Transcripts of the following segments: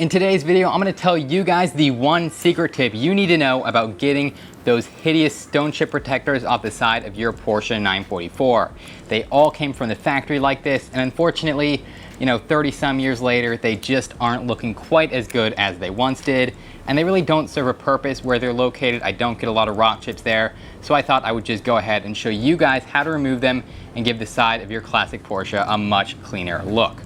In today's video, I'm going to tell you guys the one secret tip you need to know about getting those hideous stone chip protectors off the side of your Porsche 944. They all came from the factory like this, and unfortunately, 30 some years later, they just aren't looking quite as good as they once did, and they really don't serve a purpose where they're located. I don't get a lot of rock chips there, so I thought I would just go ahead and show you guys how to remove them and give the side of your classic Porsche a much cleaner look.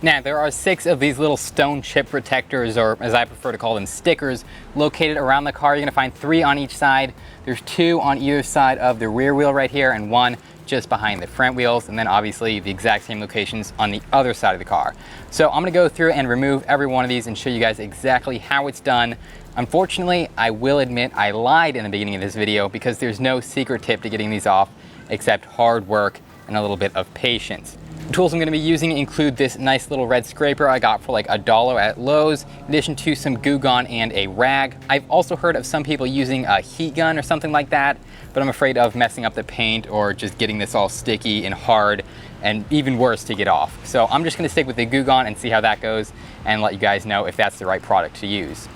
Now, there are 6 of these little stone chip protectors, or as I prefer to call them, stickers, located around the car. You're going to find 3 on each side. There's 2 on either side of the rear wheel right here, and 1 just behind the front wheels, and then obviously the exact same locations on the other side of the car. So I'm going to go through and remove every one of these and show you guys exactly how it's done. Unfortunately, I will admit I lied in the beginning of this video because there's no secret tip to getting these off except hard work and a little bit of patience. The tools I'm going to be using include this nice little red scraper I got for like $1 at Lowe's, in addition to some Goo Gone and a rag. I've also heard of some people using a heat gun or something like that, but I'm afraid of messing up the paint or just getting this all sticky and hard and even worse to get off. So I'm just going to stick with the Goo Gone and see how that goes and let you guys know if that's the right product to use.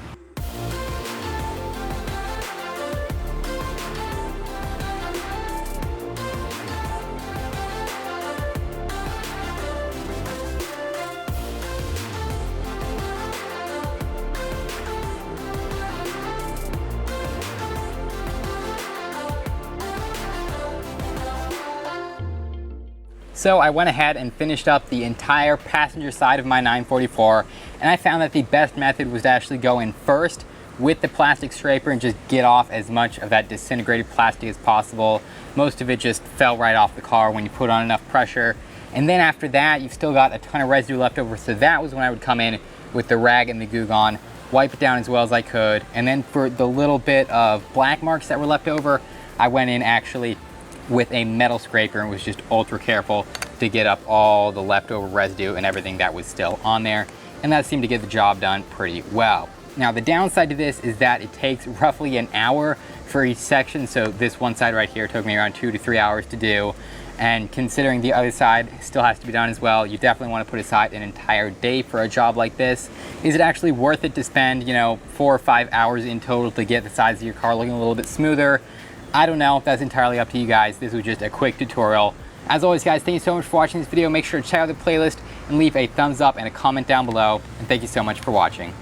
So I went ahead and finished up the entire passenger side of my 944, and I found that the best method was to actually go in first with the plastic scraper and just get off as much of that disintegrated plastic as possible. Most of it just fell right off the car when you put on enough pressure. And then after that, you've still got a ton of residue left over, so that was when I would come in with the rag and the Goo Gone, wipe it down as well as I could. And then for the little bit of black marks that were left over, I went in actually with a metal scraper and was just ultra careful to get up all the leftover residue and everything that was still on there. And that seemed to get the job done pretty well. Now, the downside to this is that it takes roughly an hour for each section. So this one side right here took me around 2 to 3 hours to do. And considering the other side still has to be done as well, you definitely want to put aside an entire day for a job like this. Is it actually worth it to spend, 4 or 5 hours in total to get the sides of your car looking a little bit smoother? I don't know. That's entirely up to you guys. This was just a quick tutorial. As always, guys, thank you so much for watching this video. Make sure to check out the playlist and leave a thumbs up and a comment down below. And thank you so much for watching.